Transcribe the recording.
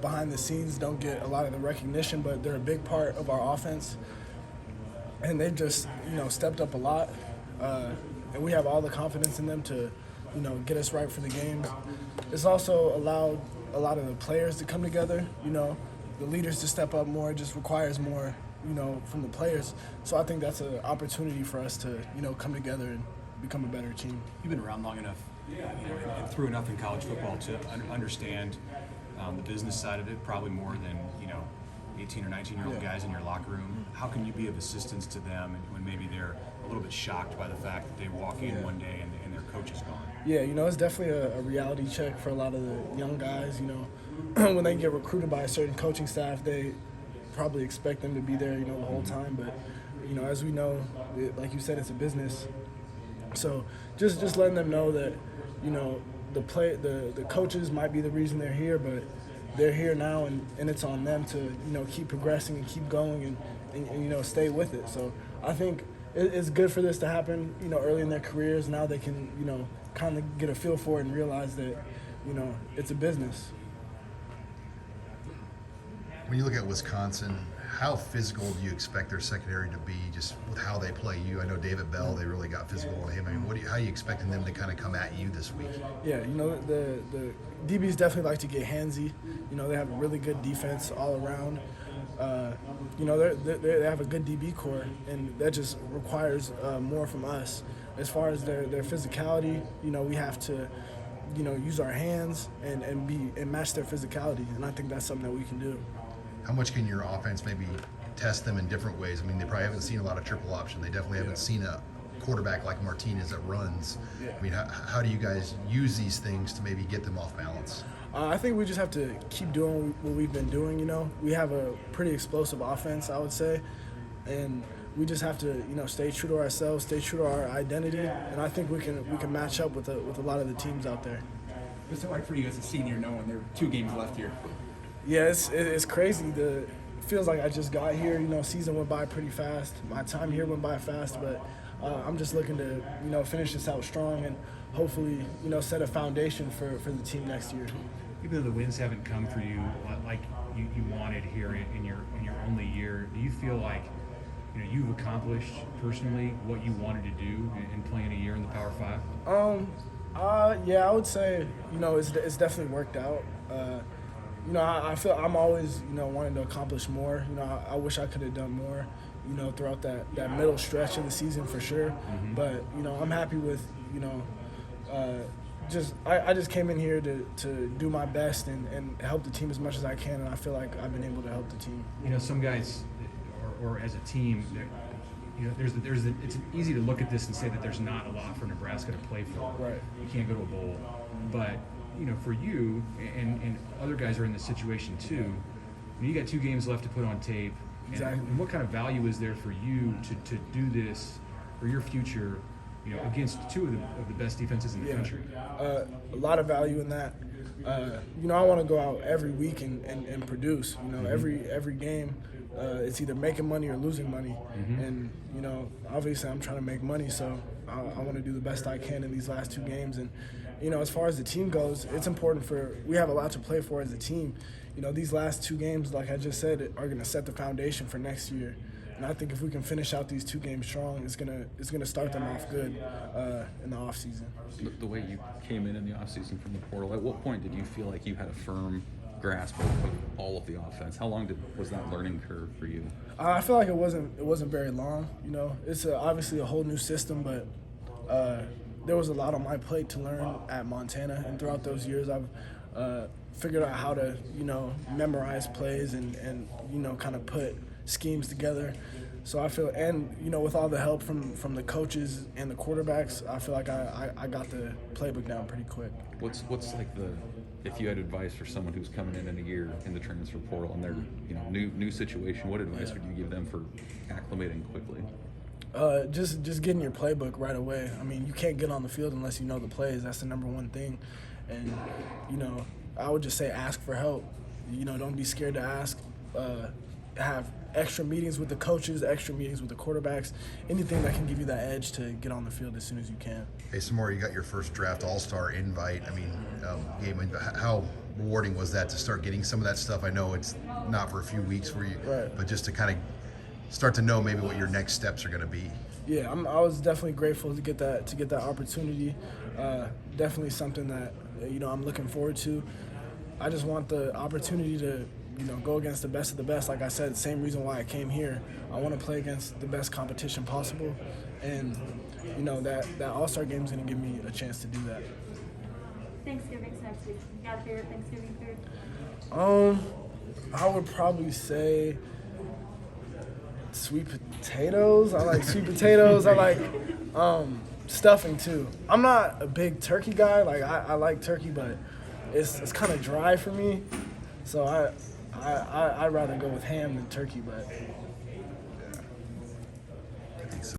behind the scenes don't get a lot of the recognition, but they're a big part of our offense. And they've just, stepped up a lot. And we have all the confidence in them to, get us right for the games. It's also allowed a lot of the players to come together, the leaders to step up more. It just requires more, from the players. So I think that's an opportunity for us to, come together and become a better team. You've been around long enough, and through enough in college football to understand the business side of it, probably more than 18 or 19-year-old guys in your locker room. How can you be of assistance to them when maybe they're a little bit shocked by the fact that they walk in one day and their coach is gone? Yeah, it's definitely a reality check for a lot of the young guys. When they get recruited by a certain coaching staff, they probably expect them to be there, the whole time. But as we know, like you said, it's a business. So just letting them know that, the coaches might be the reason they're here, but they're here now, and it's on them to, keep progressing and keep going and stay with it. So I think it's good for this to happen, early in their careers. Now they can, kind of get a feel for it and realize that, it's a business. When you look at Wisconsin, how physical do you expect their secondary to be, just with how they play you? I know David Bell, they really got physical on him. I mean, how are you expecting them to kind of come at you this week? Yeah, the DBs definitely like to get handsy. They have a really good defense all around. They have a good DB core, and that just requires more from us. As far as their physicality, we have to, use our hands and match their physicality, and I think that's something that we can do. How much can your offense maybe test them in different ways? I mean, they probably haven't seen a lot of triple option. They definitely haven't seen a quarterback like Martinez that runs. Yeah. I mean, how do you guys use these things to maybe get them off balance? I think we just have to keep doing what we've been doing. We have a pretty explosive offense, I would say, and we just have to, stay true to ourselves, stay true to our identity, and I think we can match up with a lot of the teams out there. What's it like for you as a senior knowing there are 2 games left here? Yeah, it's crazy. It feels like I just got here. Season went by pretty fast. My time here went by fast, but I'm just looking to, finish this out strong and hopefully, set a foundation for the team next year. Even though the wins haven't come for you like you wanted here in your only year, do you feel like you've accomplished personally what you wanted to do in playing a year in the Power 5? Yeah, I would say it's definitely worked out. I feel I'm always wanting to accomplish more. I wish I could have done more. Throughout that middle stretch of the season for sure. Mm-hmm. But I'm happy with I just came in here to do my best and help the team as much as I can, and I feel like I've been able to help the team. Some guys, or as a team, it's easy to look at this and say that there's not a lot for Nebraska to play for. Right. You can't go to a bowl, but for you and other guys are in this situation too. You got 2 games left to put on tape. Exactly. And what kind of value is there for you to do this for your future? Against 2 of the best defenses in the country. A lot of value in that. I want to go out every week and produce. Every game, it's either making money or losing money. Mm-hmm. And obviously I'm trying to make money, so I want to do the best I can in these last 2 games. And as far as the team goes, it's important we have a lot to play for as a team. These last 2 games, like I just said, are going to set the foundation for next year. And I think if we can finish out these 2 games strong, it's gonna start them off good in the off season. The way you came in the off season from the portal, at what point did you feel like you had a firm grasp of all of the offense? How long was that learning curve for you? I feel like it wasn't very long. It's obviously a whole new system, but there was a lot on my plate to learn at Montana, and throughout those years, I've figured out how to memorize plays and kind of put schemes together. So I feel, and with all the help from the coaches and the quarterbacks, I feel like I got the playbook down pretty quick. What's like if you had advice for someone who's coming in a year in the transfer portal and they're new situation, what advice would you give them for acclimating quickly? Just getting your playbook right away. I mean, you can't get on the field unless you know the plays. That's the number one thing. And I would just say ask for help. Don't be scared to ask. Have extra meetings with the coaches, extra meetings with the quarterbacks, anything that can give you that edge to get on the field as soon as you can. Hey, Samori, you got your first draft All-Star invite. I mean, how rewarding was that to start getting some of that stuff? I know it's not for a few weeks for you, Right. but just to kind of start to know maybe what your next steps are going to be. Yeah, I was definitely grateful to get that opportunity. Definitely something that I'm looking forward to. I just want the opportunity to go against the best of the best. Like I said, same reason why I came here. I want to play against the best competition possible, and that All-Star game is going to give me a chance to do that. Thanksgiving's next week. You got a favorite Thanksgiving food? I would probably say sweet potatoes. I like sweet potatoes. I like stuffing too. I'm not a big turkey guy. Like I like turkey, but it's kind of dry for me. So I'd rather go with ham than turkey. But